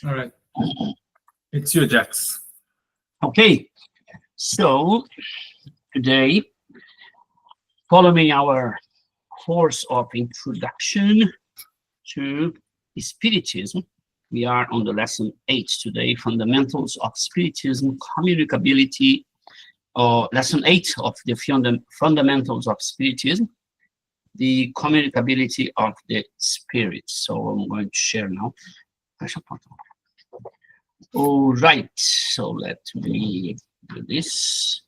All right. It's you, Jax. Okay, so today, following our course of introduction to Spiritism, we are on the lesson 8 today, Fundamentals of Spiritism, Communicability, or lesson 8 of the Fundamentals of Spiritism, the communicability of the spirit. So I'm going to share now. All right, so let me do this.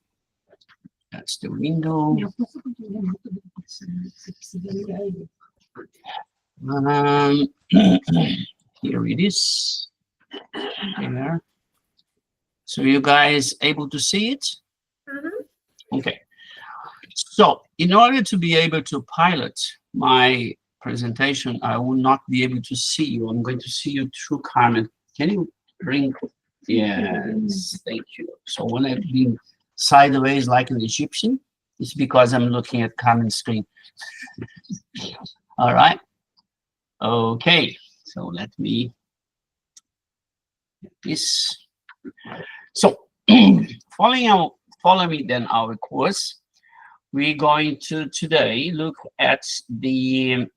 That's the window. Um, here it is. There. So you guys able to see it? Okay. So in order to be able to pilot my presentation, I will not be able to see you. I'm going to see you through Carmen. Can you bring? Yes, thank you. So when I bring sideways like an Egyptian, it's because I'm looking at Carmen's screen. All right. Okay. So let me get this. So following then our course, we're going to today look at the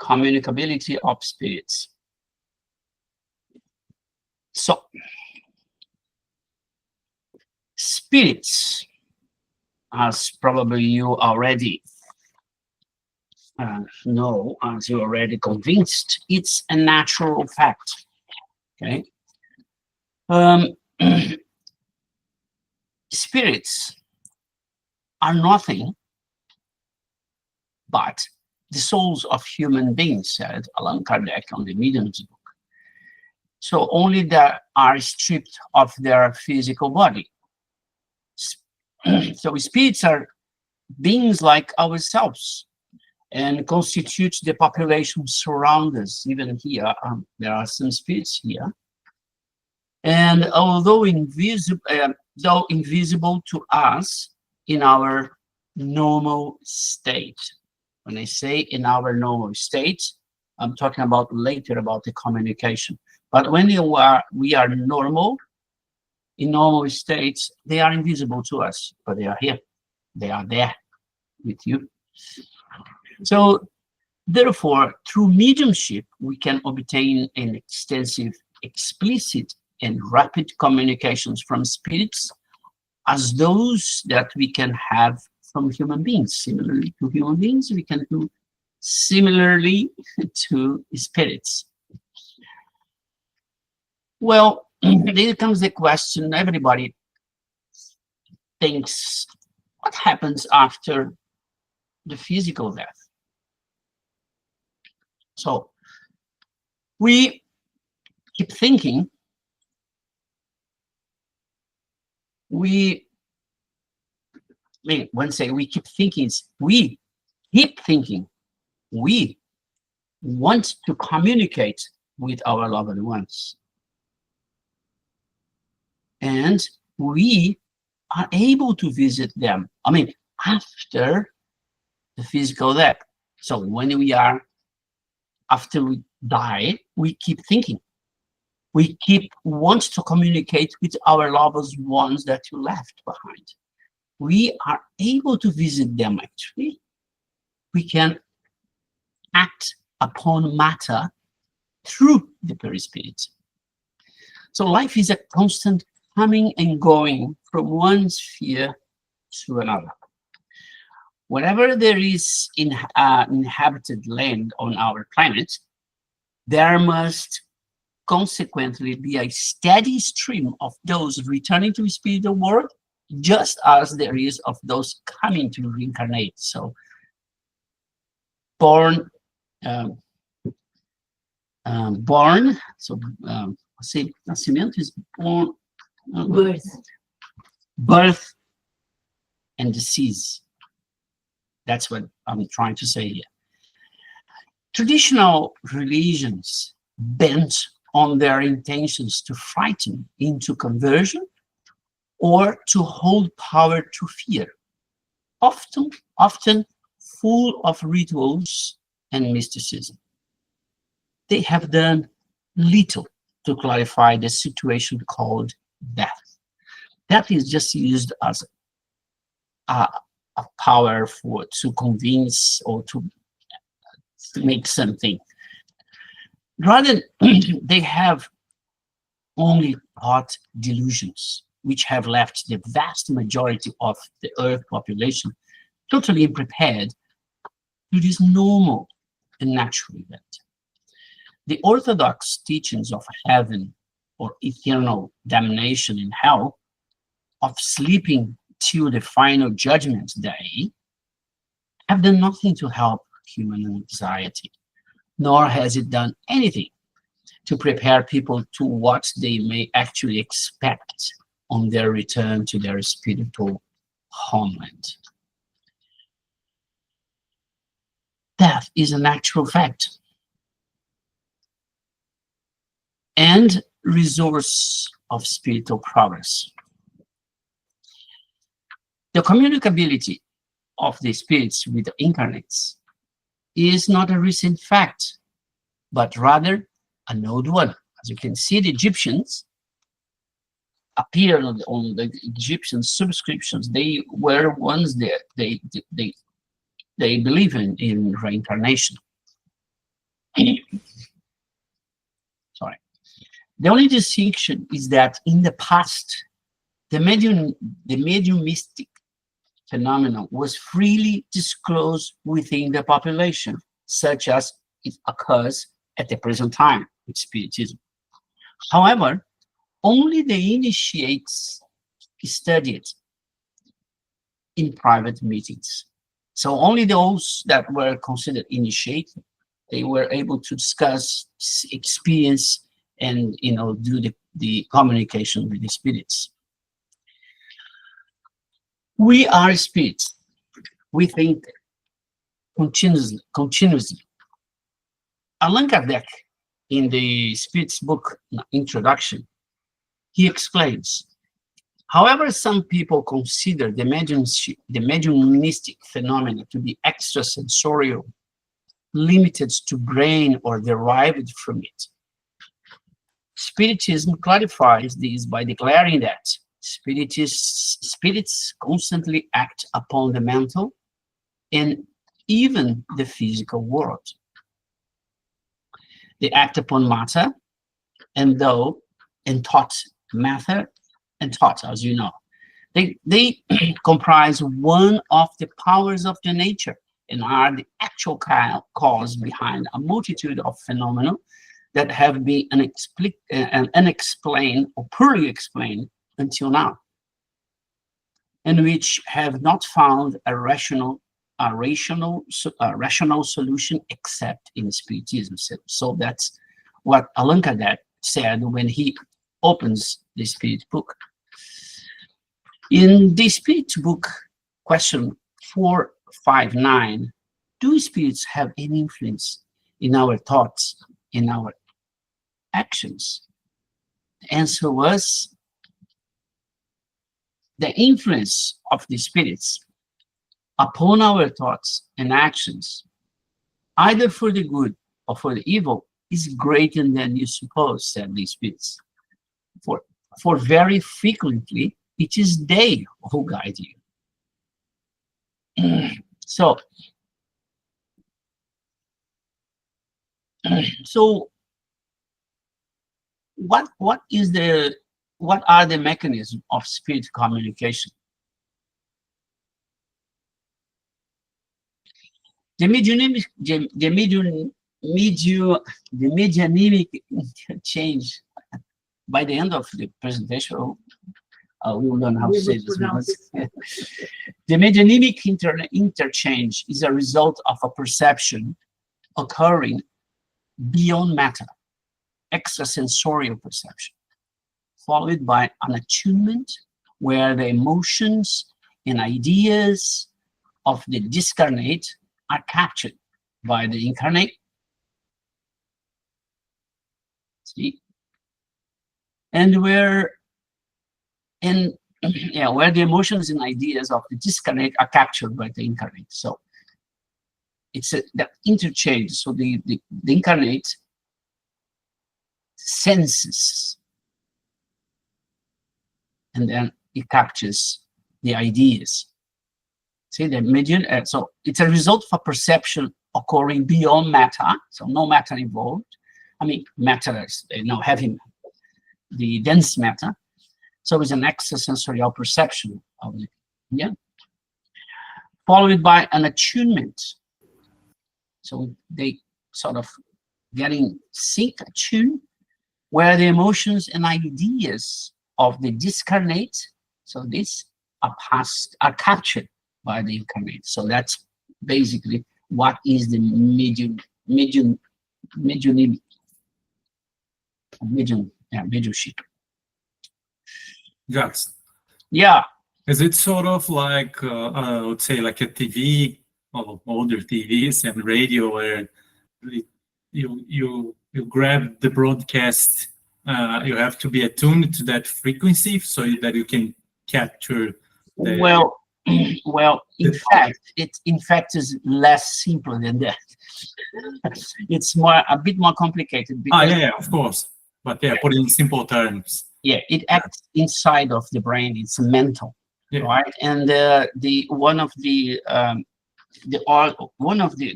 communicability of spirits. So spirits, as probably you already know, as you're already convinced, it's a natural fact. Okay. Spirits are nothing but the souls of human beings, said Allan Kardec on the Medium's book. So only that are stripped of their physical body. So spirits are beings like ourselves and constitute the population surround us. Even here, there are some spirits here. And although invisible to us in our normal state, when I say in our normal state, I'm talking about later about the communication. But when we are normal, in normal states, they are invisible to us, but they are here. They are there with you. So therefore, through mediumship, we can obtain an extensive, explicit, and rapid communications from spirits as those that we can have from human beings. Similarly to human beings, we can do similarly to spirits. Well, there comes the question, everybody thinks, what happens after the physical death? So we keep thinking, we keep thinking, we keep thinking, we want to communicate with our loved ones. And we are able to visit them. I mean, after the physical death. So when after we die, we keep thinking. We want to communicate with our loved ones that you left behind. We are able to visit them, actually. We can act upon matter through the perispirit. So life is a constant coming and going from one sphere to another. Whenever there is inhabited land on our planet, there must consequently be a steady stream of those returning to the spiritual world, just as there is of those coming to reincarnate. So born, nascimento is born, birth and disease. That's what I'm trying to say here. Traditional religions bent on their intentions to frighten into conversion or to hold power to fear, often full of rituals and mysticism. they have done little to clarify the situation called death. Death is just used as a, a power to convince or to make something. Rather, they have only thought delusions, which have left the vast majority of the Earth population totally unprepared to this normal and natural event. The orthodox teachings of heaven or eternal damnation in hell, of sleeping till the final judgment day, have done nothing to help human anxiety, nor has it done anything to prepare people to what they may actually expect on their return to their spiritual homeland. Death is an actual fact and resource of spiritual progress. The communicability of the spirits with the incarnates is not a recent fact, but rather an old one. As you can see, the Egyptians appeared on the Egyptian subscriptions. They were ones that they believe in reincarnation. Sorry. The only distinction is that in the past, the mediumistic phenomenon was freely disclosed within the population, such as it occurs at the present time with Spiritism. However, only the initiates study it in private meetings. So only those that were considered initiated, they were able to discuss, experience, and do the communication with the spirits. We are spirits. We think continuously. Allan Kardec, in the Spirit's book Introduction, he explains, however, some people consider the mediumistic phenomena to be extrasensorial, limited to brain or derived from it. Spiritism clarifies this by declaring that spirits constantly act upon the mental and even the physical world. They act upon matter and thought, matter and thought, as you know. They comprise one of the powers of the nature and are the actual cause behind a multitude of phenomena that have been unexplained or poorly explained until now, and which have not found a rational solution except in Spiritism. So that's what Allan Kardec said when he opens the Spirit book. In the Spirit book, question 459, do spirits have any influence in our thoughts, in our actions? The answer was, the influence of the spirits upon our thoughts and actions, either for the good or for the evil, is greater than you suppose, said the spirits. For very frequently, it is they who guide you. So what are the mechanisms of spirit communication? The mediumnimic interchange. By the end of the presentation, we will learn how to say this. The mediumnimic interchange is a result of a perception occurring beyond matter, extrasensorial perception, followed by an attunement where the emotions and ideas of the discarnate are captured by the incarnate. See? And where the emotions and ideas of the discarnate are captured by the incarnate. So it's that interchange. So the incarnate senses, and then it captures the ideas. See, the medium, so it's a result of a perception occurring beyond matter, so no matter involved. I mean, matter is, heavy, the dense matter. So it's an extrasensorial perception of it, yeah? Followed by an attunement. So they sort of getting sync, attuned, where the emotions and ideas of the discarnate, so these are captured by the incarnate. So that's basically what is the mediumship. Yes. Yeah. Is it sort of like, I would say, like a TV, or older TVs and radio, where you grab the broadcast, you have to be attuned to that frequency so that you can capture the... Well, in fact is less simple than that. It's a bit more complicated. Because, yeah, of course. But yeah, put it in simple terms. Yeah, it acts inside of the brain. It's mental, right? And one of the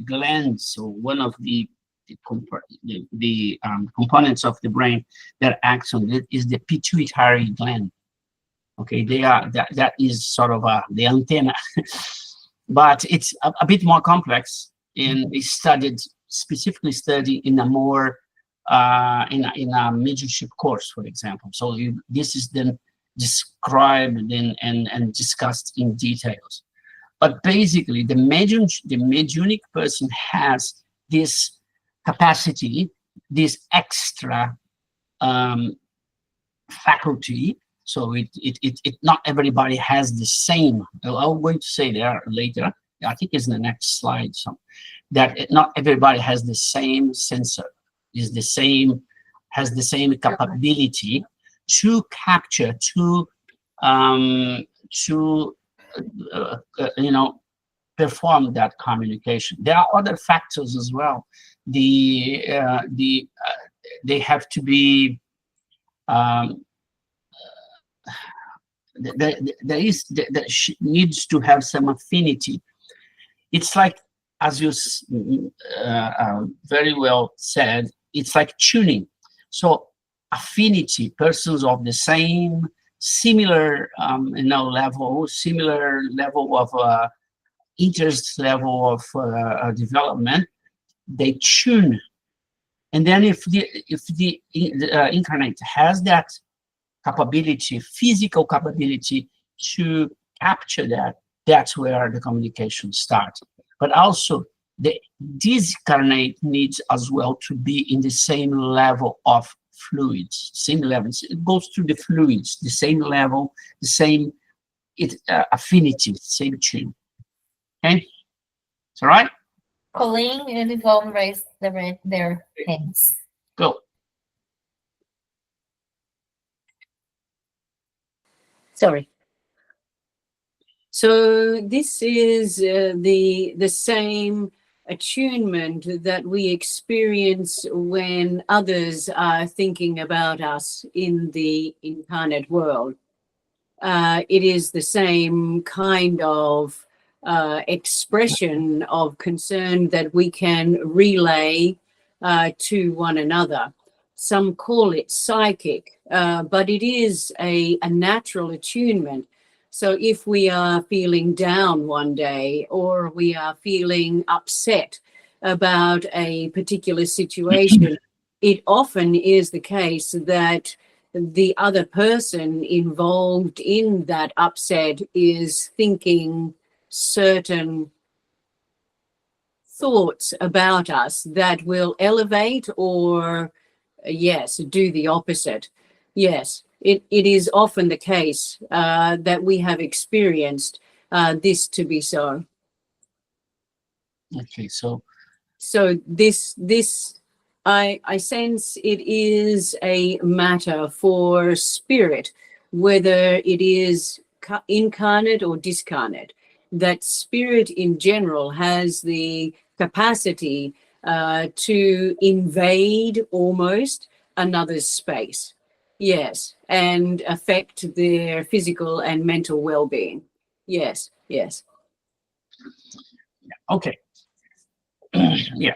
glands, or one of the components of the brain that acts on it is the pituitary gland. Okay, that is sort of the antenna, but it's a bit more complex, and it's specifically studied in a more in a mediumship course, for example. So this is then described and discussed in details. But basically, the mediunic person has this capacity, this extra faculty. So it not everybody has the same. I'm going to say there later. I think it's in the next slide. So that not everybody has the same sensor, has the same capability to capture, to perform that communication. There are other factors as well. They have to be there needs to have some affinity. It's like, as you very well said, it's like tuning. So affinity, persons of the similar level of interest, level of development, they tune. And then if the incarnate has that capability, physical capability to capture that, that's where the communication starts. But also the discarnate needs as well to be in the same level of fluids, same levels. It goes through the fluids, the same level, the same affinity, same tune. Okay, it's all right. Colleen and Yvonne raised their hands. Go. Sorry. So this is the same attunement that we experience when others are thinking about us in the incarnate world. It is the same kind of expression of concern that we can relay to one another. Some call it psychic, but it is a natural attunement. So if we are feeling down one day, or we are feeling upset about a particular situation, it often is the case that the other person involved in that upset is thinking certain thoughts about us that will elevate or, yes, do the opposite. Yes, it is often the case that we have experienced this to be so. Okay, so this I sense it is a matter for spirit, whether it is incarnate or discarnate. That spirit in general has the capacity to invade almost another's space. Yes, and affect their physical and mental well-being. Yes, yes. Okay. Yeah.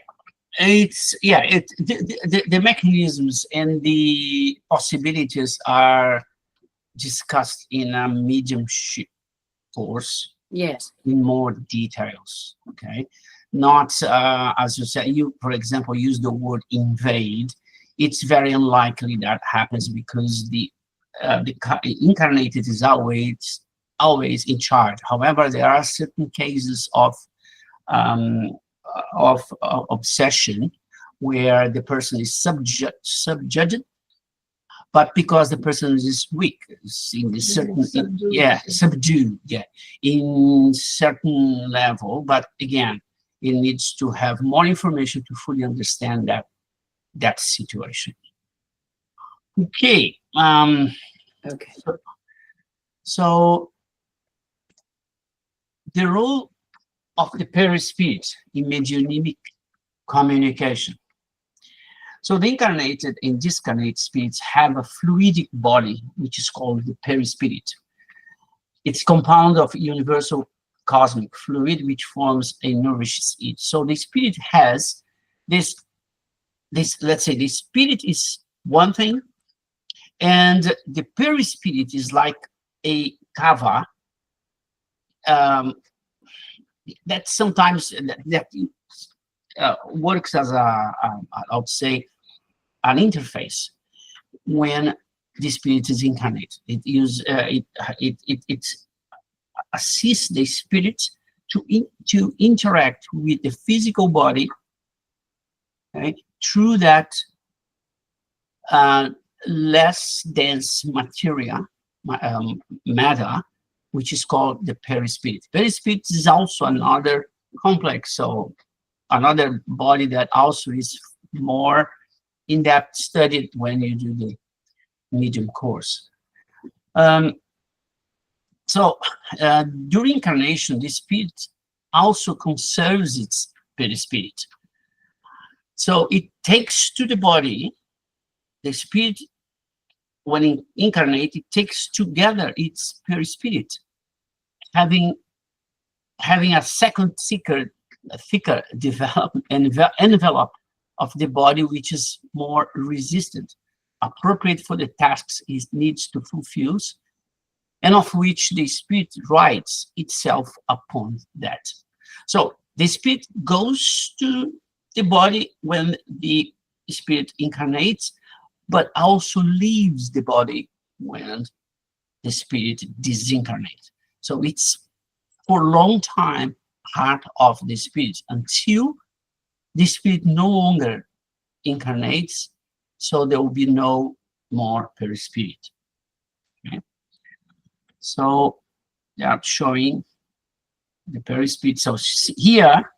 The mechanisms and the possibilities are discussed in a mediumship course Yes, in more details. Okay, not as you said. You, for example, use the word invade. It's very unlikely that happens because the incarnated is always in charge. However, there are certain cases um, of obsession where the person is subjuged, but because the person is weak, is in a certain subdued, in certain level. But again, it needs to have more information to fully understand that situation. Okay. okay. So the role of the perispirit in mediumnic communication. So the incarnated and discarnate spirits have a fluidic body, which is called the perispirit. It's compound of universal cosmic fluid, which forms and nourishes it. So the spirit has this, let's say the spirit is one thing, and the perispirit is like a cover that sometimes works as I would say, an interface when the spirit is incarnate. It assists the spirit to interact with the physical body, okay, through that less dense matter, which is called the perispirit. Perispirit is also another complex, so another body that also is more in depth studied when you do the medium course. During incarnation, the spirit also conserves its perispirit. So it takes to the body, the spirit, when incarnate, it takes together its perispirit, having a second thicker envelope of the body, which is more resistant, appropriate for the tasks it needs to fulfill, and of which the spirit rides itself upon that. So the spirit goes to the body when the spirit incarnates, but also leaves the body when the spirit disincarnates. So it's for a long time part of the spirit until the spirit no longer incarnates, so there will be no more perispirit. Okay? So they are showing the perispirit. So here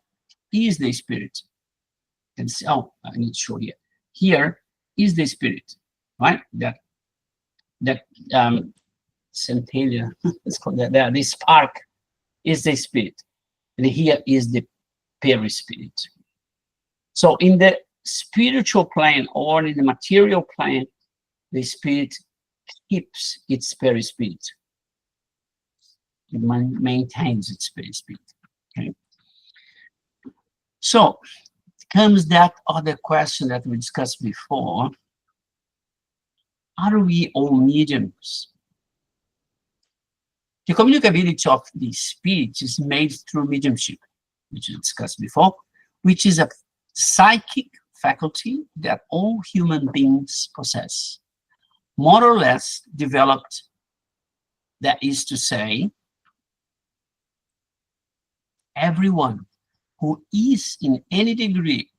is the spirit. And oh, I need to show here. Here is the spirit, right? That centennial, let's call that there. This spark is the spirit, and here is the perispirit. So in the spiritual plane or in the material plane, the spirit keeps its perispirit. It maintains its perispirit. Okay. So comes that other question that we discussed before. Are we all mediums? The communicability of the spirit is made through mediumship, which we discussed before, which is a psychic faculty that all human beings possess, more or less developed. That is to say, everyone who is in any degree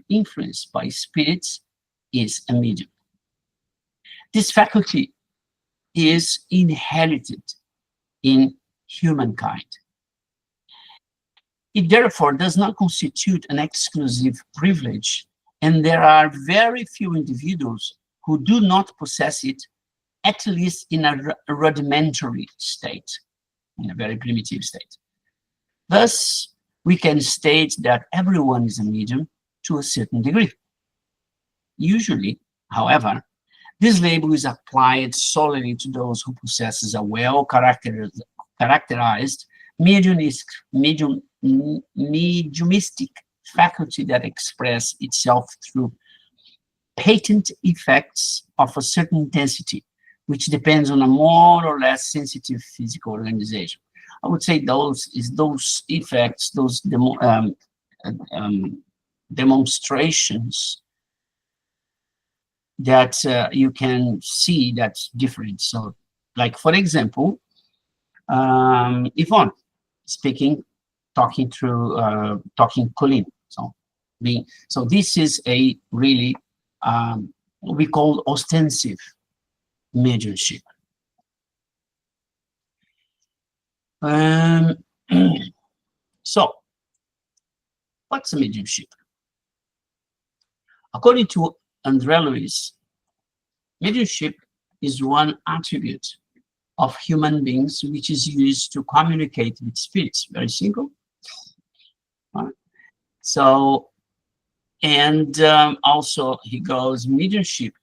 influenced by spirits is a medium. This faculty is inherited in humankind. It therefore does not constitute an exclusive privilege, and there are very few individuals who do not possess it, at least in a rudimentary state, in a very primitive state. Thus, we can state that everyone is a medium to a certain degree. Usually, however, This label is applied solely to those who possesses a well-characterized mediumistic faculty that express itself through patent effects of a certain intensity, which depends on a more or less sensitive physical organization. I would say those effects, those demonstrations that you can see that's different. So, like for example, Yvonne speaking, talking Colleen. So this is a really what we call ostensive mediumship. So, what's a mediumship? According to André Luiz, mediumship is one attribute of human beings which is used to communicate with spirits. Very simple. So, and also he goes, mediumship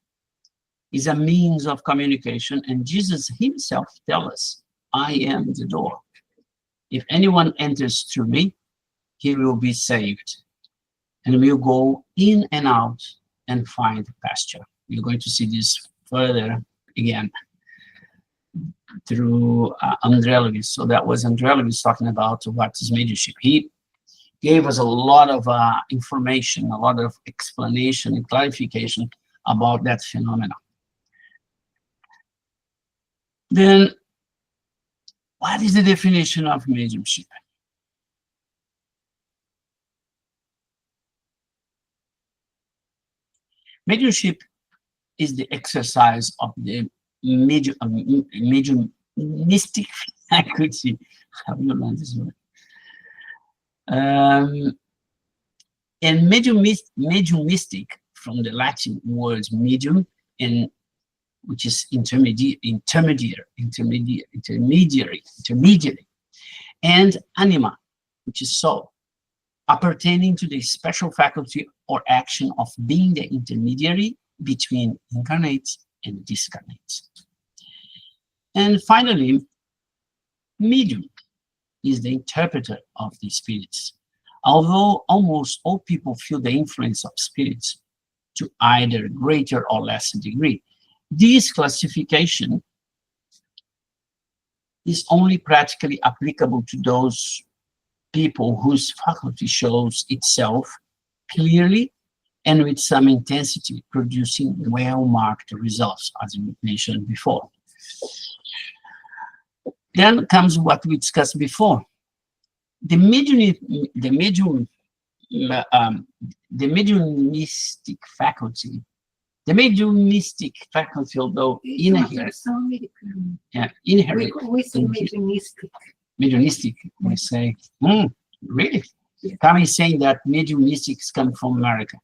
is a means of communication, and Jesus himself tells us, I am the door. If anyone enters through me, he will be saved and will go in and out and find pasture. You're going to see this further again through André Luiz. So that was André Luiz talking about what is mediumship. He gave us a lot of information, a lot of explanation and clarification about that phenomenon. Then, what is the definition of mediumship? Mediumship is the exercise of the mediumistic faculty. How do you learn this word? And mediumistic, from the Latin words medium, and which is intermediary, and anima, which is soul, appertaining to the special faculty or action of being the intermediary between incarnates and discarnates. And finally, medium is the interpreter of the spirits. Although almost all people feel the influence of spirits to either greater or lesser degree, this classification is only practically applicable to those people whose faculty shows itself clearly and with some intensity, producing well-marked results, as we mentioned before. Then comes what we discussed before. The mediumistic faculty, although inherent, mediumistic, we say, really? Yeah. Kami is saying that mediumistics come from America.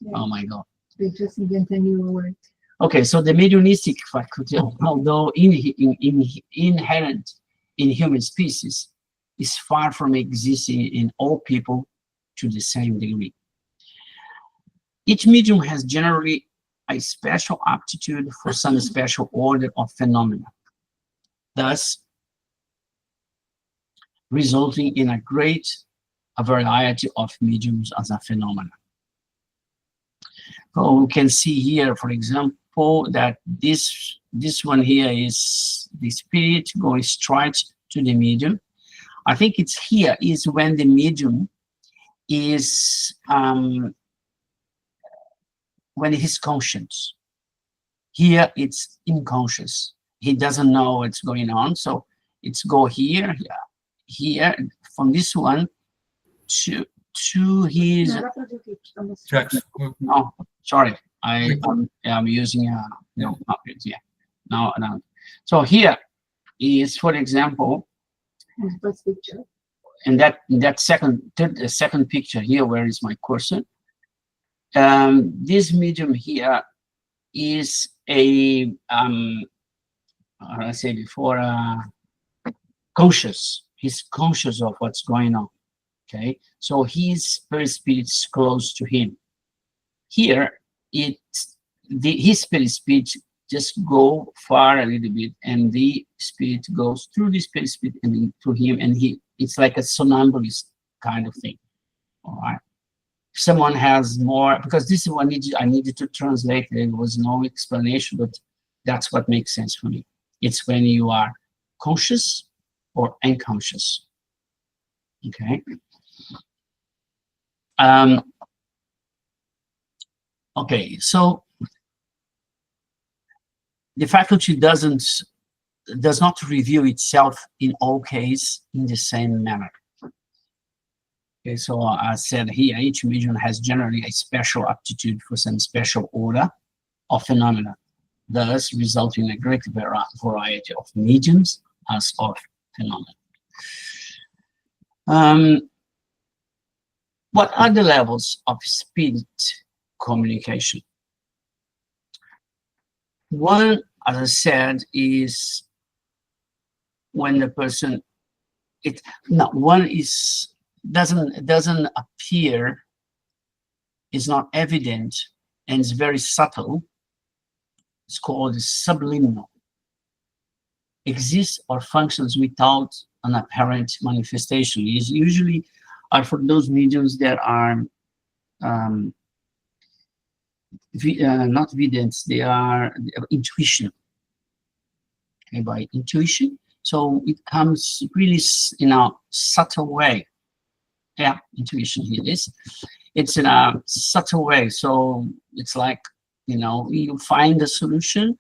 Yeah. Oh my God. They just invent a new word. Okay, so the mediumistic faculty, although inherent in human species, is far from existing in all people to the same degree. Each medium has generally a special aptitude for some special order of phenomena, thus resulting in a variety of mediums as a phenomenon. So we can see here, for example, that this one here is the spirit going straight to the medium. I think it's here is when the medium is when he's conscious. Here it's unconscious. He doesn't know what's going on, so it's go here, here, from this one to his. No, sorry, I'm using no, not it, yeah. No. So here is, for example, in that second picture here, where is my cursor? This medium here is a I say before, conscious. He's conscious of what's going on. Okay, so his spirit is close to him. Here, his spirit just go far a little bit, and the spirit goes through the spirit and to him, and it's like a somnambulist kind of thing. All right. If someone has more, because this is what I needed to translate. There was no explanation, but that's what makes sense for me. It's when you are conscious or unconscious. Okay. Okay, so the faculty does not review itself in all cases in the same manner. Okay, so I said here, each medium has generally a special aptitude for some special order of phenomena, thus resulting in a great variety of mediums as of phenomena. What are the levels of spirit communication? One, as I said, is when the person doesn't appear, is not evident, and is very subtle. It's called subliminal. Exists or functions without an apparent manifestation. Is usually are for those mediums that are not evidence, they are intuition. Okay, by intuition, so it comes really in a subtle way. Yeah, intuition here is. It's in a subtle way, so it's like, you find a solution.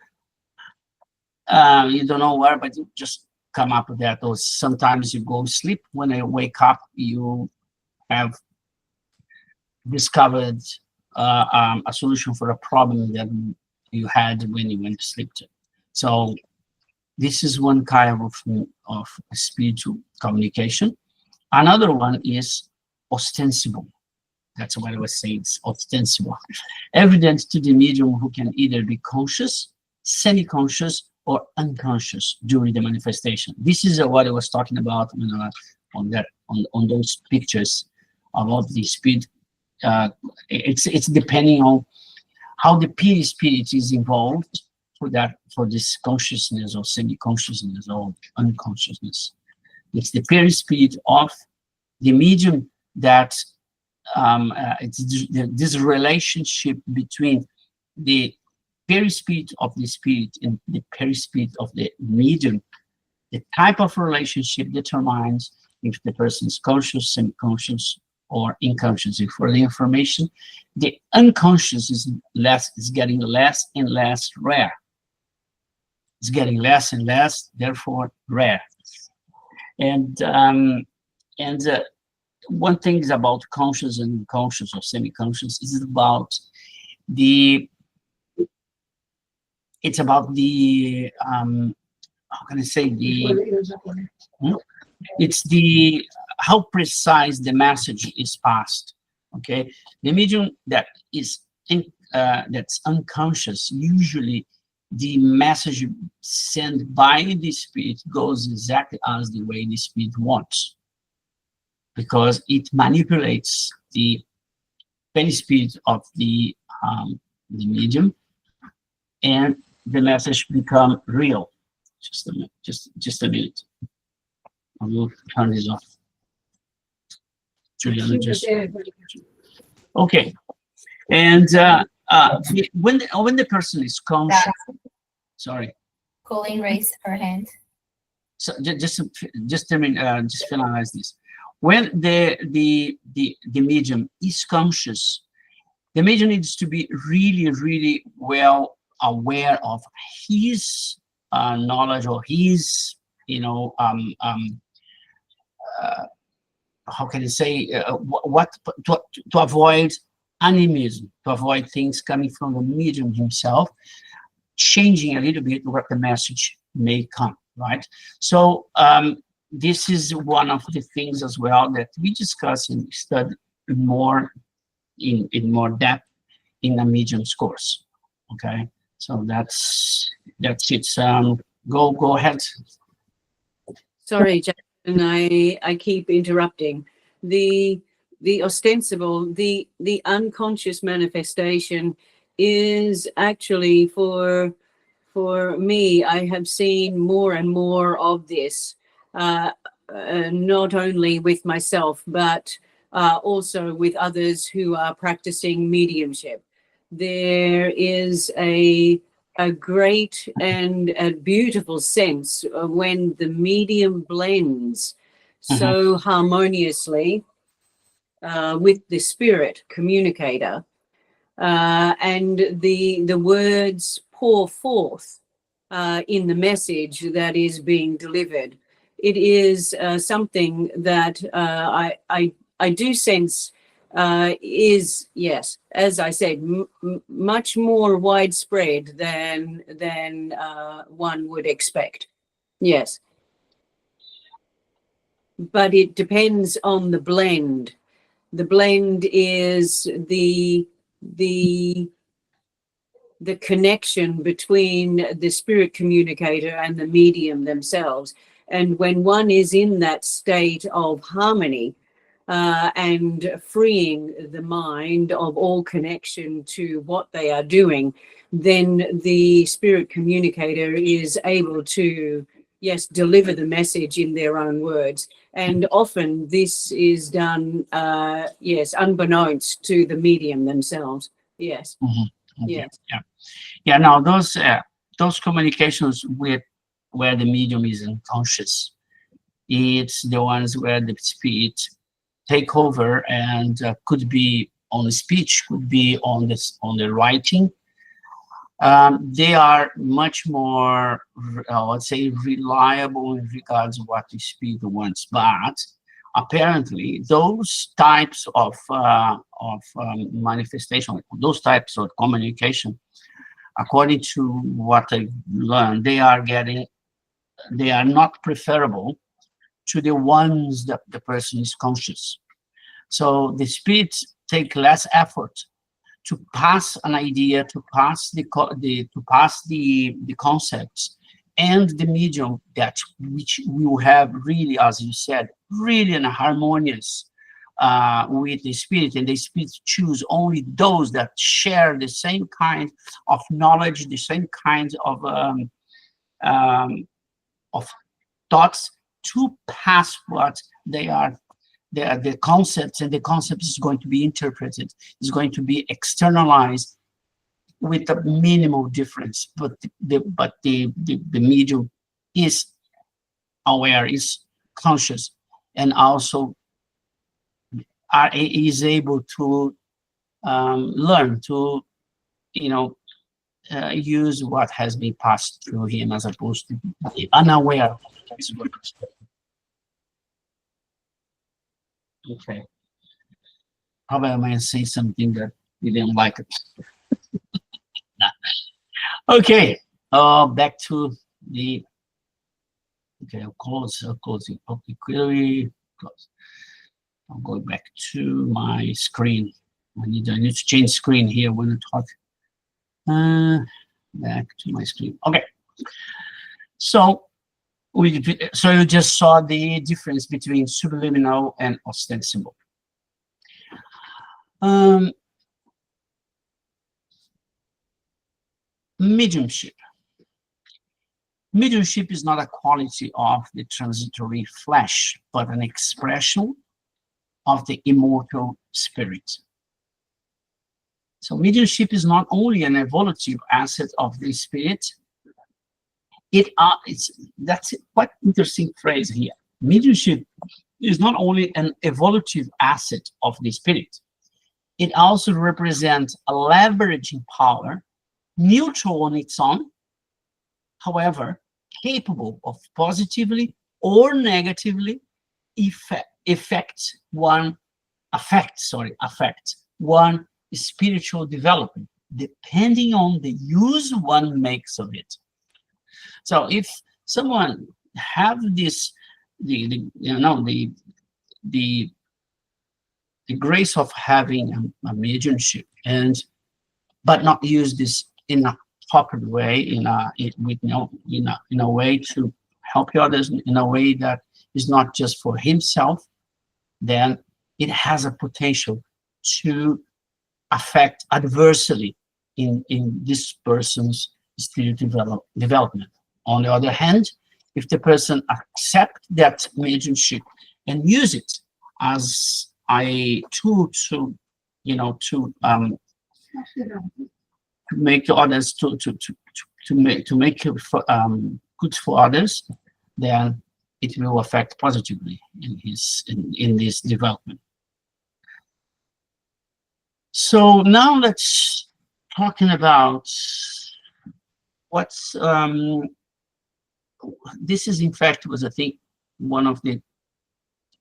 You don't know where, but you just come up with that. Or sometimes you go sleep. When you wake up, you have discovered a solution for a problem that you had when you went to sleep. So this is one kind of spiritual communication. Another one is ostensible. That's what I was saying. It's ostensible. Evident to the medium who can either be conscious, semi-conscious, or unconscious during the manifestation. This is what I was talking about on those pictures about the spirit. It's depending on how the spirit is involved for this consciousness or semi-consciousness or unconsciousness. It's the perispirit of the medium that it's this relationship between the perispirit of the spirit and the perispirit of the medium. The type of relationship determines if the person is conscious, semi-conscious, or unconscious. For the information, the unconscious is getting less and less rare. It's getting less and less, therefore rare. And one thing is about conscious and unconscious or semi-conscious. It's about the how can I say, it's the how precise the message is passed. Okay, the medium that is that's unconscious, usually the message sent by the spirit goes exactly as the way the spirit wants, because it manipulates the perispirit of the medium, and the message become real. Just a minute. Just a minute. I will turn this off. Okay, and when the person is conscious, sorry. Colleen raised her hand. So just a minute, just finalize this. When the medium is conscious, the medium needs to be really, really well aware of his knowledge or his, how can I say, what to avoid animism, to avoid things coming from the medium himself, changing a little bit what the message may come, right? So this is one of the things as well that we discuss and study more in more depth in a medium's course. Okay, so that's it. Go ahead. Sorry, Jackson, I keep interrupting. The ostensible, the unconscious manifestation is actually for me, I have seen more and more of this, not only with myself, but also with others who are practicing mediumship. There is a great and a beautiful sense when the medium blends so harmoniously with the spirit communicator, and the words pour forth in the message that is being delivered. It is something that I do sense is, yes, as I said, much more widespread than one would expect. Yes, but it depends on the blend. The blend is the connection between the spirit communicator and the medium themselves. And when one is in that state of harmony and freeing the mind of all connection to what they are doing, then the spirit communicator is able to, yes, deliver the message in their own words. And often this is done, yes, unbeknownst to the medium themselves. Yes. Yes. Yeah. Now those communications with where the medium is unconscious, it's the ones where the spirit take over, and could be on the speech, could be on the writing. They are much more, let's say, reliable in regards to what the spirit wants. But apparently, those types of manifestation, those types of communication, according to what I've learned, they are not preferable to the ones that the person is conscious. So the spirits take less effort to pass an idea, to pass the concepts, and the medium which will have really, as you said, really an harmonious with the spirit, and the spirit choose only those that share the same kind of knowledge, the same kind of thoughts, to pass what they are. The concepts, and the concepts is going to be interpreted, is going to be externalized with a minimal difference. But the medium is aware, is conscious, and also is able to learn to, use what has been passed through him, as opposed to be unaware. Okay. How about I say something that you didn't like it? Nah. Okay. Back to the. Okay, I'll close it. Okay, clearly close. I'm going back to my screen. I need to change screen here when I talk. Back to my screen. Okay. So you just saw the difference between subliminal and ostensible. Mediumship. Mediumship is not a quality of the transitory flesh, but an expression of the immortal spirit. So mediumship is not only an evolutive asset of the spirit, that's quite interesting phrase here. Mediumship is not only an evolutive asset of the spirit, it also represents a leveraging power, neutral on its own, however, capable of positively or negatively affect one spiritual development, depending on the use one makes of it. So if someone have this, the grace of having a mediumship, but not use this in a proper way, in a way to help others, in a way that is not just for himself, then it has a potential to affect adversely in this person's spiritual development. On the other hand, if the person accepts that mediumship and use it as a tool to, make others to make it good for others, then it will affect positively in this development. So now let's talking about what's this is in fact was, I think, one of the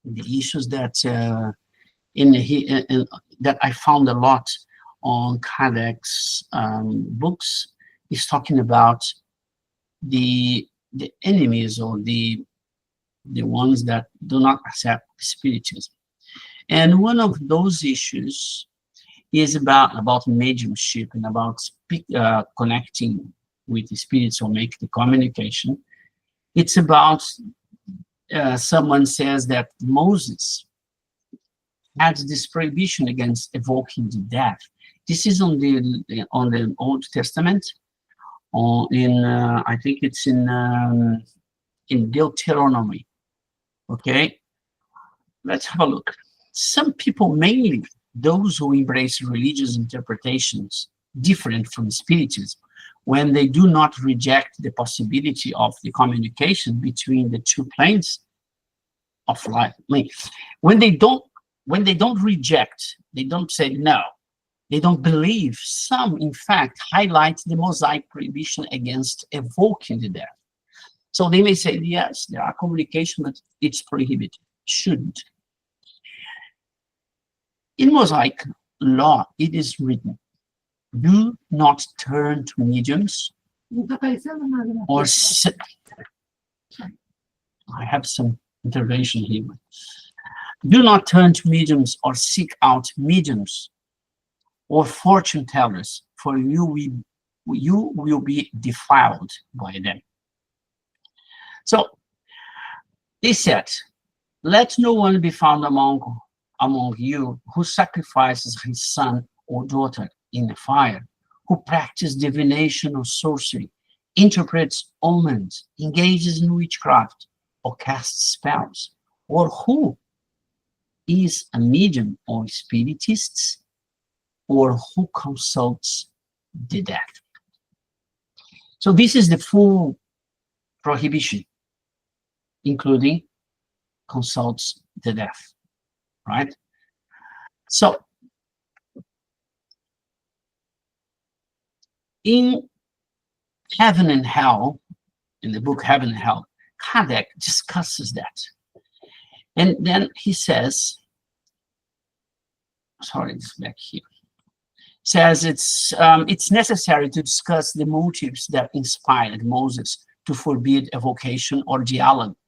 issues that that I found a lot on Kardec's books, is talking about the enemies, or the ones that do not accept Spiritism. And one of those issues is about mediumship and about connecting with the spirits, or make the communication. It's about someone says that Moses had this prohibition against evoking the dead. This is on the Old Testament, I think it's in Deuteronomy. Okay, let's have a look. Some people, mainly those who embrace religious interpretations different from Spiritism, when they do not reject the possibility of the communication between the two planes of life. When they don't reject, they don't say no, they don't believe. Some, in fact, highlight the Mosaic prohibition against evoking the dead. So they may say, yes, there are communication, but it's prohibited. Shouldn't. In Mosaic law, it is written, do not turn to mediums or I have some intervention here. Do not turn to mediums or seek out mediums or fortune tellers, for you will be defiled by them. So they said, let no one be found among you who sacrifices his son or daughter in the fire, who practices divination or sorcery, interprets omens, engages in witchcraft, or casts spells, or who is a medium or spiritist, or who consults the dead. So this is the full prohibition, including consults the dead, right? So in Heaven and Hell, in the book Heaven and Hell, Kardec discusses that. And then he says, sorry, it's back here, says it's necessary to discuss the motives that inspired Moses to forbid evocation or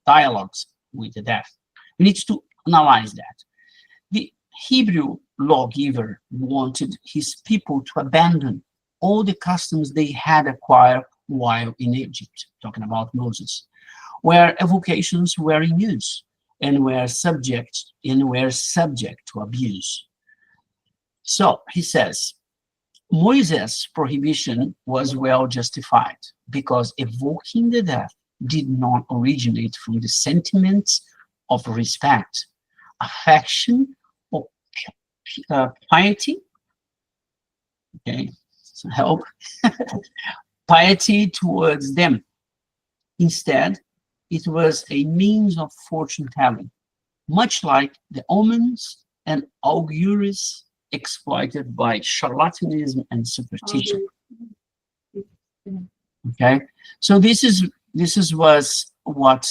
dialogues with the dead. We need to analyze that. The Hebrew lawgiver wanted his people to abandon all the customs they had acquired while in Egypt, talking about Moses, where evocations were in use and were subject to abuse. So he says, Moses' prohibition was well justified because evoking the dead did not originate from the sentiments of respect, affection, or piety. Okay, so help. Piety towards them. Instead, it was a means of fortune telling, much like the omens and auguries exploited by charlatanism and superstition. Okay, so this was what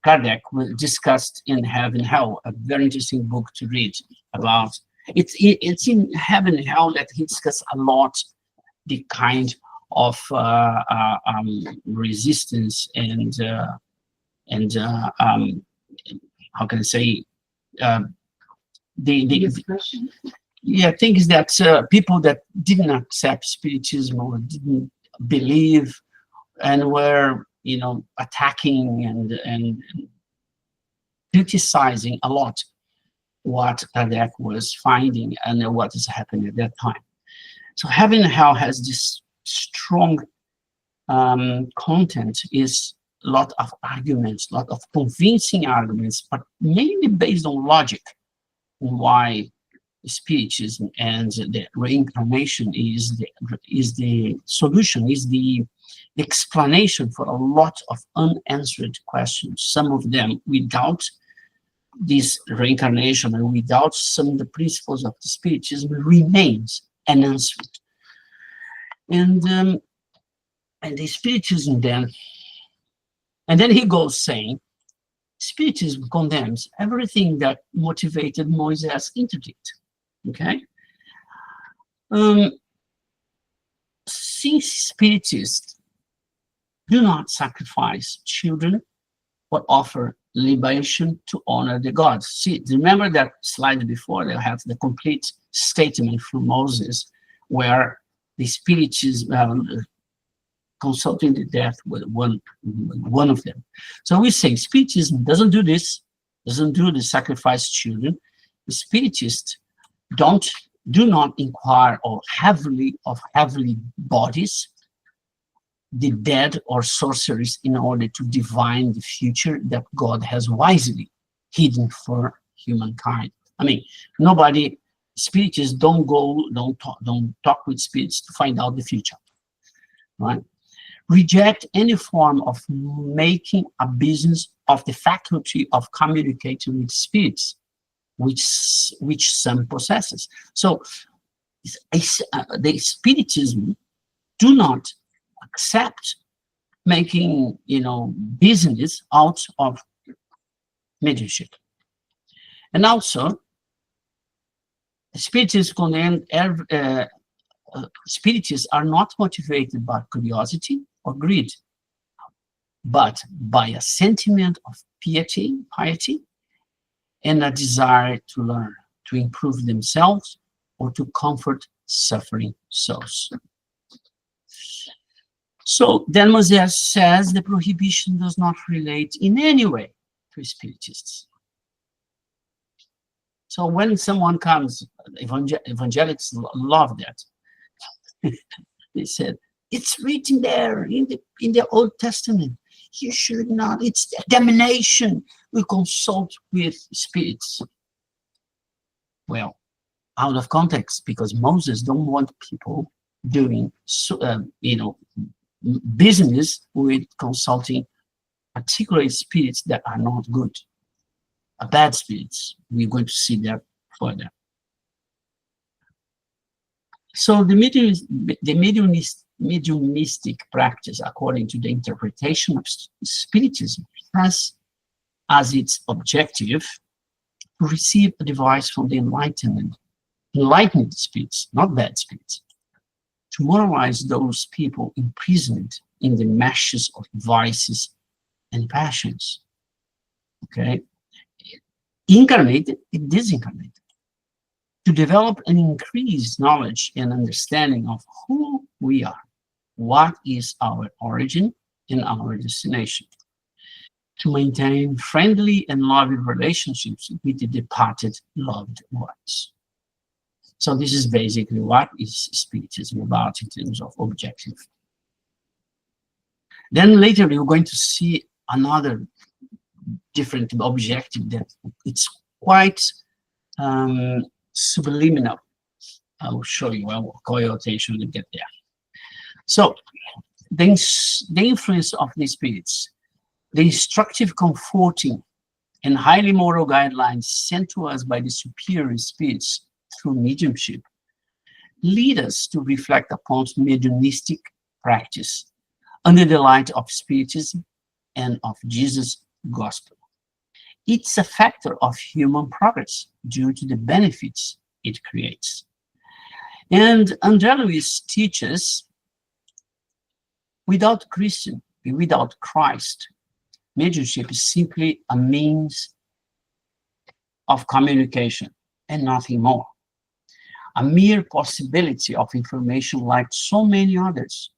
Kardec discussed in Heaven and Hell, a very interesting book to read about. It's in Heaven and Hell that he discussed a lot the kind of resistance and how can I say things that people that didn't accept Spiritism or didn't believe and were attacking and criticizing a lot what Kardec was finding and what is happening at that time. So heaven and hell has this strong content, is a lot of arguments, a lot of convincing arguments, but mainly based on logic, why Spiritism and the reincarnation is the solution, is the explanation for a lot of unanswered questions. Some of them without this reincarnation and without some of the principles of the Spiritism remains unanswered. And the Spiritism then, and then he goes saying, Spiritism condemns everything that motivated Moses' interdict. Okay? Since Spiritists do not sacrifice children or offer libation to honor the gods. See, remember that slide before, they have the complete statement from Moses, where the Spiritism consulting the death with one of them. So we say Spiritism doesn't do this, doesn't do the sacrifice children. The Spiritists do not inquire of heavenly bodies, the dead or sorceries, in order to divine the future that God has wisely hidden for humankind. I mean, Spiritists don't talk with spirits to find out the future, right? Reject any form of making a business of the faculty of communicating with spirits, which some possesses. So the Spiritism do not accept making, business out of mediumship. And also, Spiritists condemn Spiritists are not motivated by curiosity or greed, but by a sentiment of piety, and a desire to learn, to improve themselves, or to comfort suffering souls. So then Moses says the prohibition does not relate in any way to Spiritists. So when someone comes, evangelics love that. They said, it's written there in the Old Testament. You should not, it's damnation. We consult with spirits. Well, out of context, because Moses don't want people doing, business with consulting particular spirits that are not good, bad spirits. We're going to see that further. So the mediumistic practice, according to the interpretation of Spiritism, has as its objective to receive advice from the enlightened spirits, not bad spirits, to moralize those people imprisoned in the meshes of vices and passions. Okay? Incarnated and disincarnated. To develop an increased knowledge and understanding of who we are, what is our origin and our destination. To maintain friendly and loving relationships with the departed loved ones. So this is basically what is Spiritism about in terms of objective. Then later we're going to see another different objective that it's quite subliminal. I will show you. I will call your attention to get there. So the influence of the spirits, the instructive, comforting, and highly moral guidelines sent to us by the superior spirits through mediumship lead us to reflect upon mediumistic practice under the light of Spiritism and of Jesus' gospel. It's a factor of human progress due to the benefits it creates. And André Luiz teaches, without Christ, mediumship is simply a means of communication and nothing more. A mere possibility of information like so many others,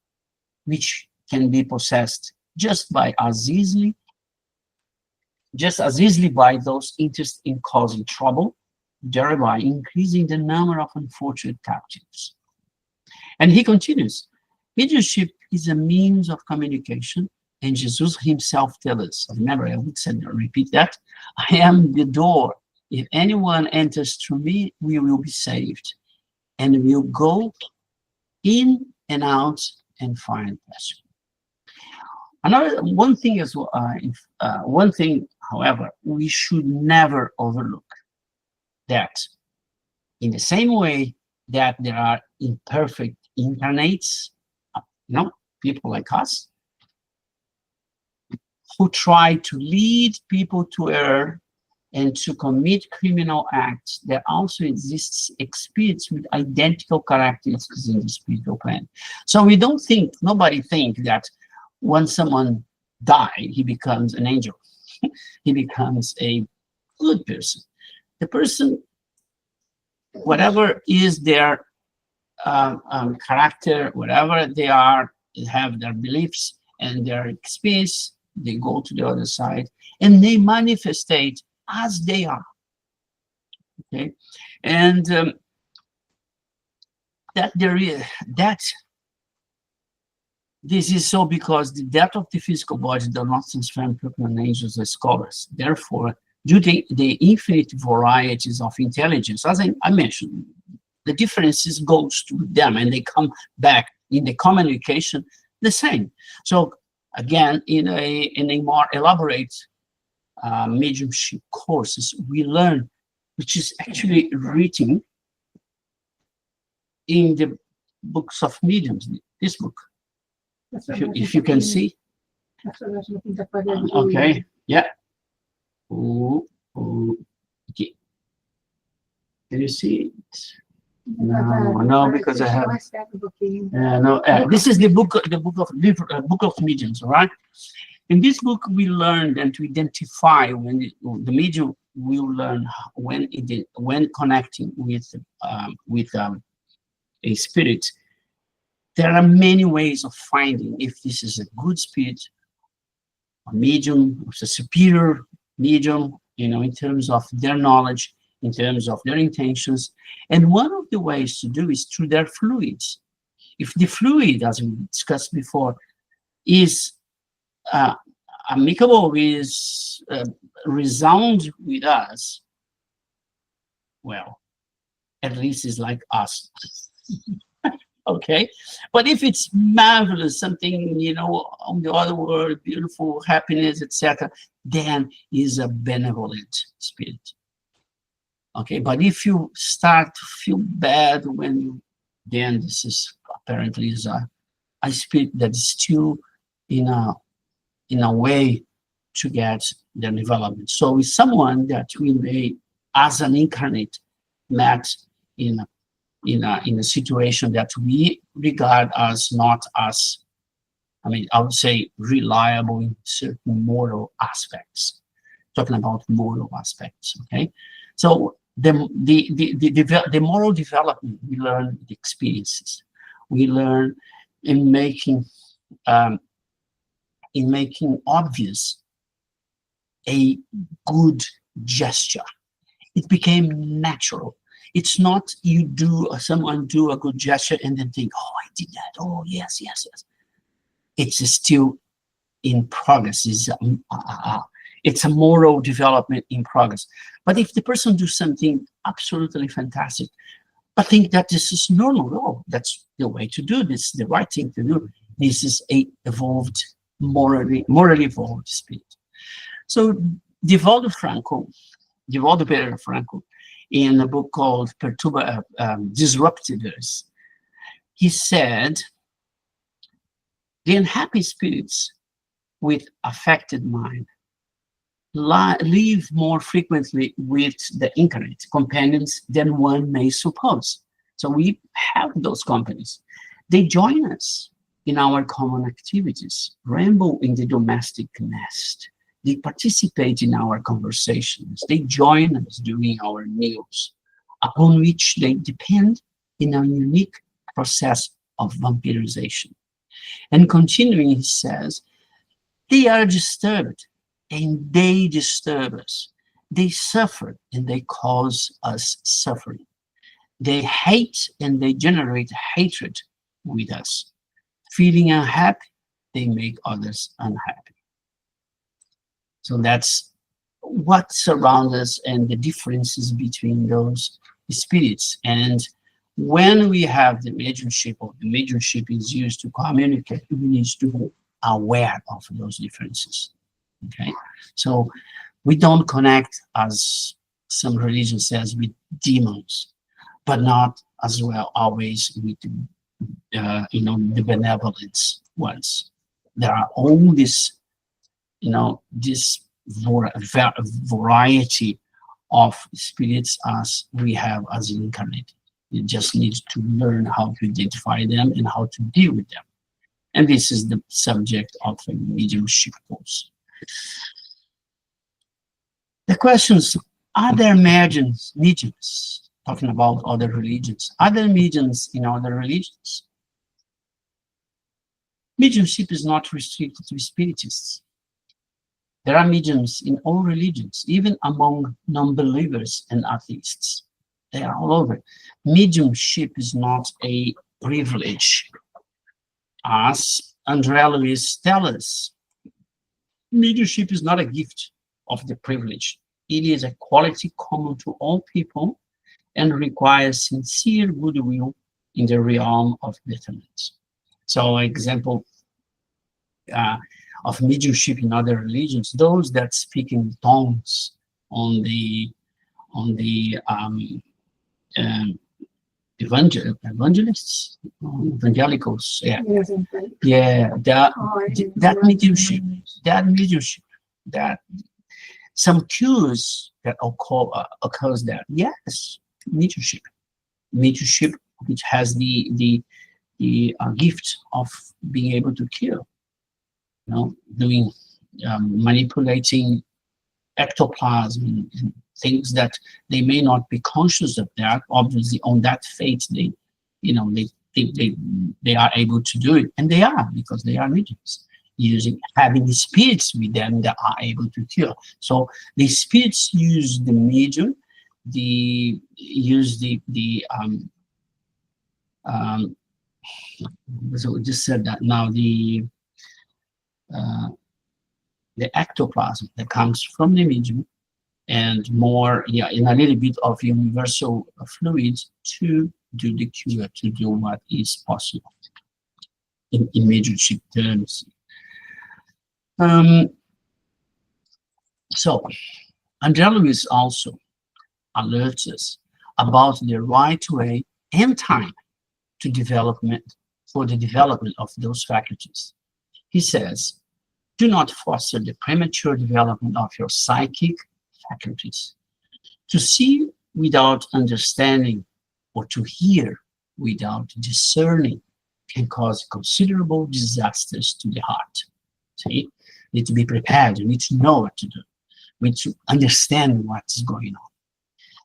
which can be possessed just as easily by those interested in causing trouble thereby increasing the number of unfortunate captives. And he continues, mediumship is a means of communication, and Jesus himself tells us, remember, I would say, repeat that, I am the door. If anyone enters through me, we will be saved, and will go in and out and find pasture. One thing, however, we should never overlook that in the same way that there are imperfect incarnates, people like us, who try to lead people to error and to commit criminal acts, there also exists spirits with identical characteristics in the spiritual plane. So nobody think that when someone dies, he becomes an angel. He becomes a good person. The person, whatever is their character, whatever they are, they have their beliefs and their experience, they go to the other side and they manifestate as they are. Okay, and this is so because the death of the physical body does not transform people and angels as scholars. Therefore, due to the infinite varieties of intelligence, as I mentioned, the differences goes to them and they come back in the communication the same. So again, in a more elaborate mediumship courses, we learn, which is actually written in the books of mediums, this book, if you can see. Okay, yeah. Okay. Can you see it? No, because I have. No, this is the book of mediums, all right? In this book, we learned and to identify when the medium will learn when connecting with a spirit. There are many ways of finding if this is a good spirit, a medium, a superior medium, in terms of their knowledge, in terms of their intentions. And one of the ways to do is through their fluids. If the fluid, as we discussed before, is amicable, is resound with us, well, at least it's like us. Okay, but if it's marvelous, something on the other world, beautiful, happiness, etc., then is a benevolent spirit. Okay, but if you start to feel bad then this is apparently is a spirit that is still in a way to get their development. So it's someone that we may, as an incarnate, met in a situation that we regard as not as, I would say, reliable in certain moral aspects. Talking about moral aspects, okay? So the moral development, we learn the experiences. We learn in making obvious a good gesture. It became natural. It's not someone do a good gesture and then think, oh, I did that. Oh, yes. It's still in progress. It's a moral development in progress. But if the person do something absolutely fantastic, I think that this is normal. Oh, that's the way to do this, the right thing to do. This is a evolved, morally evolved spirit. So Divaldo Pereira Franco, in a book called Disruptors, he said, the unhappy spirits with affected mind live more frequently with the incarnate companions than one may suppose. So we have those companies. They join us in our common activities, ramble in the domestic nest. They participate in our conversations. They join us during our meals, upon which they depend in a unique process of vampirization. And continuing, he says, they are disturbed and they disturb us. they suffer and they cause us suffering. They hate and they generate hatred with us. Feeling unhappy, they make others unhappy. So that's what surrounds us and the differences between those spirits. And when we have the mediumship, or the mediumship is used to communicate, we need to be aware of those differences. Okay, so we don't connect, as some religion says, with demons, but not as well always with the benevolent ones. There are all this this variety of spirits as we have as incarnate. You just need to learn how to identify them and how to deal with them. And this is the subject of a mediumship course. The questions: are there mediums, talking about other religions, are there mediums in other religions? Mediumship is not restricted to spiritists. There are mediums in all religions, even among non-believers and atheists. They are all over. Mediumship is not a privilege. As Andrea Luiz tells us, mediumship is not a gift of the privilege. It is a quality common to all people and requires sincere goodwill in the realm of betterment. So, example of mediumship in other religions, those that speak in tongues on the evangelicals, yeah, that mediumship, that some cures that occurs there. Yes, mediumship, which has the gift of being able to cure, doing manipulating ectoplasm and things that they may not be conscious of that. Obviously, on that faith, they think they are able to do it, and they are, because they are mediums, having the spirits with them that are able to cure. So the spirits use the medium, so we just said that now the ectoplasm that comes from the medium, and more, in a little bit of universal fluids to do the cure, to do what is possible in mediumship terms. So Andrea Luiz also alerts us about the right way and time for the development of those faculties. He says, do not foster the premature development of your psychic faculties. To see without understanding, or to hear without discerning, can cause considerable disasters to the heart. See, you need to be prepared. You need to know what to do. You need to understand what's going on.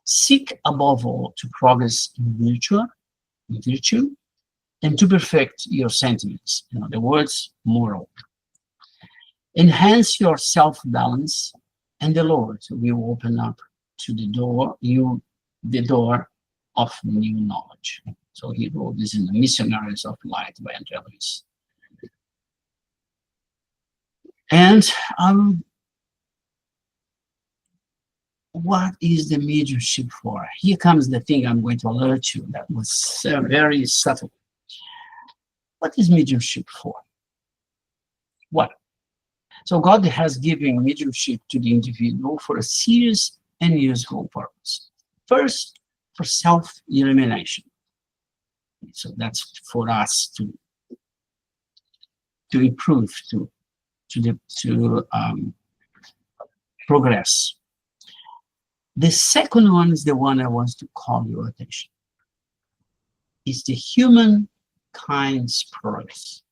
Seek above all to progress in virtue, and to perfect your sentiments. In other words, moral. Enhance your self-balance, and the Lord will open up to the door of new knowledge. So he wrote this in the Missionaries of Light by Andrea Luiz. And what is the mediumship for? Here comes the thing I'm going to alert you that was very subtle. What is mediumship for? What? So God has given mediumship to the individual for a serious and useful purpose. First, for self-illumination. So that's for us to improve, to progress. The second one is the one I want to call your attention. It's the humankind's progress.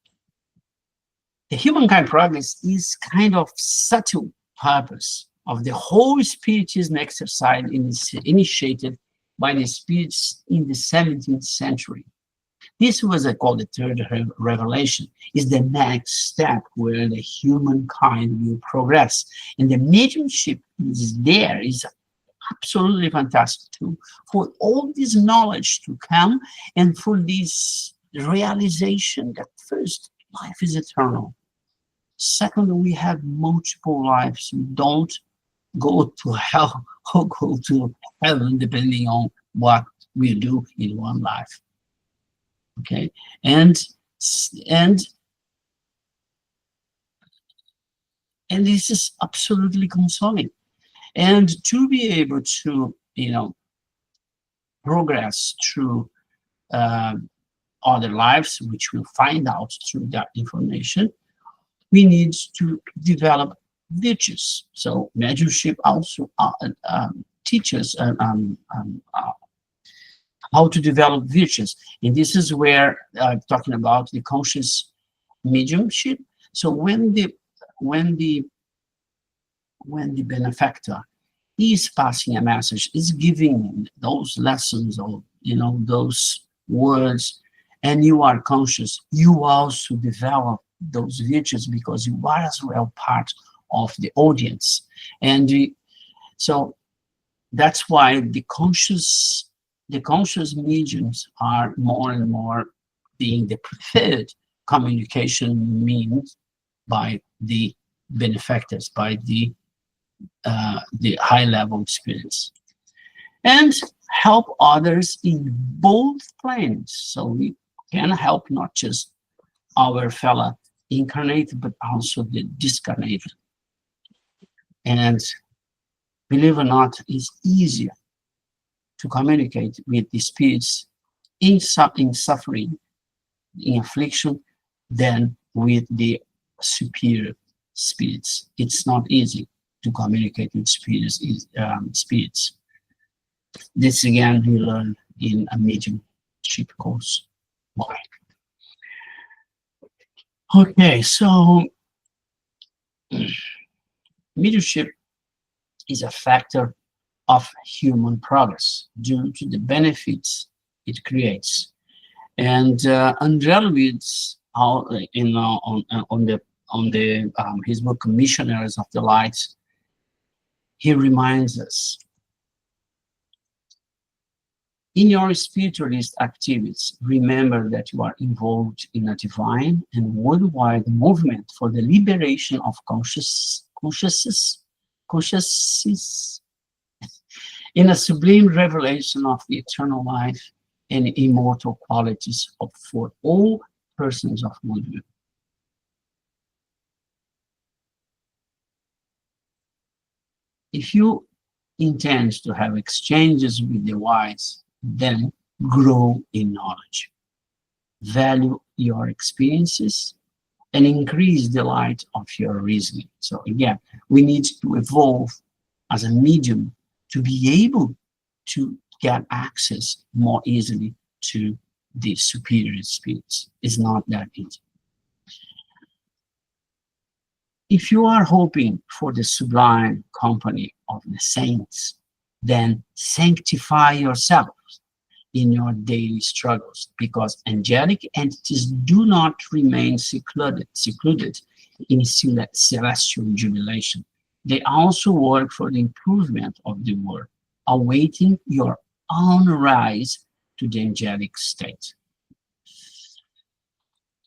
The humankind progress is kind of subtle purpose of the whole Spiritism exercise initiated by the spirits in the 17th century. This was I call the third revelation, is the next step where the humankind will progress. And the mediumship is there, is absolutely fantastic too, for all this knowledge to come and for this realization that first, life is eternal. Second, we have multiple lives. We don't go to hell or go to heaven depending on what we do in one life. Okay, and this is absolutely consoling. And to be able to, progress through other lives, which we'll find out through that information, we need to develop virtues. So mediumship also teaches how to develop virtues. And this is where I'm talking about the conscious mediumship. So when the benefactor is passing a message, is giving those lessons or those words, and you are conscious, you also develop those virtues because you are as well part of the audience. And so that's why the conscious mediums are more and more being the preferred communication means by the benefactors, by the high level experience, and help others in both planes. So we can help not just our fellow incarnate, but also the discarnate. And believe it or not, it's easier to communicate with the spirits in suffering, in affliction, than with the superior spirits. It's not easy to communicate with spirits. This again we learn in a mediumship course. Okay, so mediumship is a factor of human progress due to the benefits it creates. And Andrea Luiz, on his book Missionaries of the Light, he reminds us, in your spiritualist activities, remember that you are involved in a divine and worldwide movement for the liberation of consciousness, in a sublime revelation of the eternal life and immortal qualities for all persons of goodwill. If you intend to have exchanges with the wise, then grow in knowledge, value your experiences, and increase the light of your reasoning. So again, we need to evolve as a medium to be able to get access more easily to the superior spirits. It's not that easy. If you are hoping for the sublime company of the saints, then sanctify yourself in your daily struggles, because angelic entities do not remain secluded in celestial jubilation. They also work for the improvement of the world, awaiting your own rise to the angelic state.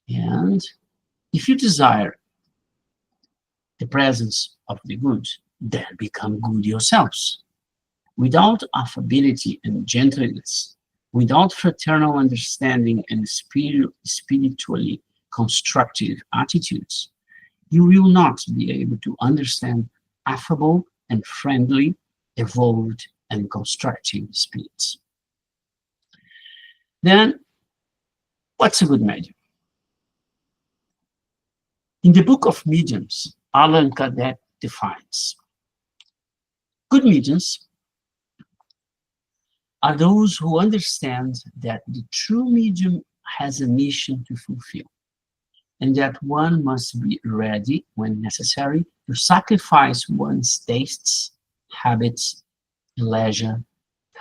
And if you desire the presence of the good, then become good yourselves. Without affability and gentleness, without fraternal understanding and spiritually constructive attitudes, you will not be able to understand affable and friendly, evolved and constructive spirits. Then, what's a good medium? In the Book of Mediums, Allan Kardec defines good mediums are those who understand that the true medium has a mission to fulfill, and that one must be ready, when necessary, to sacrifice one's tastes, habits, leisure,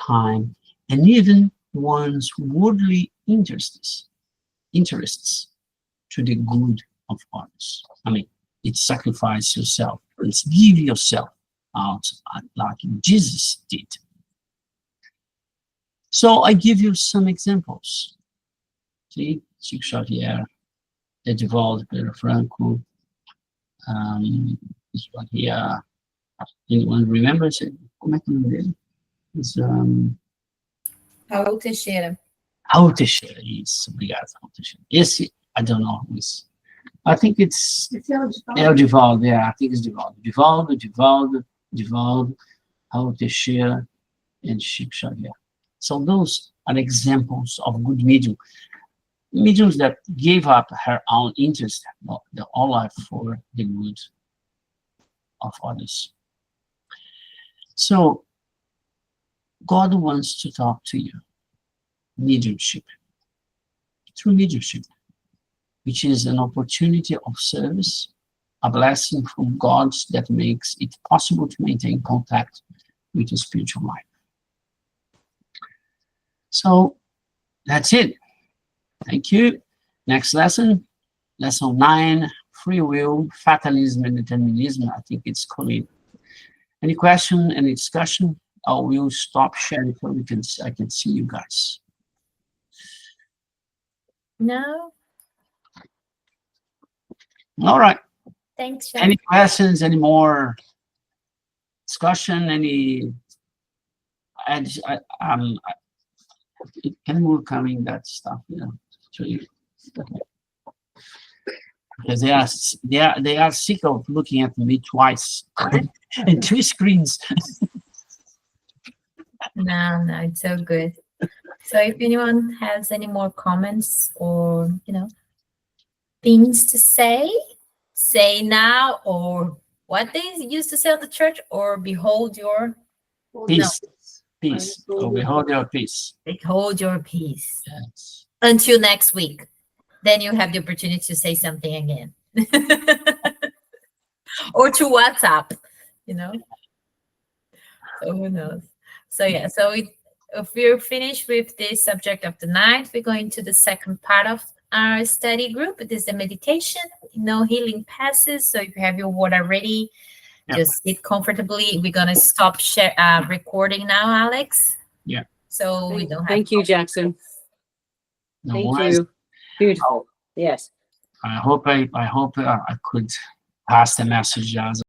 time, and even one's worldly interests interests to the good of others. I mean, it's sacrifice yourself. It's give yourself out like Jesus did. So I give you some examples. See, Chico Xavier, Edivaldo Pereira Franco, this one here. Anyone remembers it? Como é que é o nome dele? It's, Raul Teixeira. Raul Teixeira. Isso, obrigado, Raul Teixeira. Esse, I don't know who is. I think it's Edivaldo, yeah, I think it's Divaldo, Raul Teixeira, and Chico Xavier. So those are examples of good mediums that gave up her own interest, all life for the good of others. So God wants to talk to you. Mediumship. Through mediumship, which is an opportunity of service, a blessing from God that makes it possible to maintain contact with the spiritual life. So that's it. Thank you. Next lesson, lesson 9, free will, fatalism, and determinism. I think it's coming. Any question, any discussion? I will stop sharing so I can see you guys. No, All right. thanks, Chef. Any questions? Any more discussion? Any? Can more coming that stuff, you know, to you. Because they are sick of looking at me twice and 2 screens. No, it's so good. So if anyone has any more comments or, things to say now, or what they used to say at the church, or behold your Peace. Peace. So behold your peace. behold your peace. Yes. Until next week. Then you have the opportunity to say something again. Or to WhatsApp, So who knows? So yeah, so if we're finished with this subject of the night, we're going to the second part of our study group. It is the meditation, healing passes. So if you have your water ready, just sit comfortably. We're gonna stop recording now, Alex. Yeah. So we don't have. Thank you, Jackson. No Thank worries. you. Beautiful. Yes. I hope I could pass the message as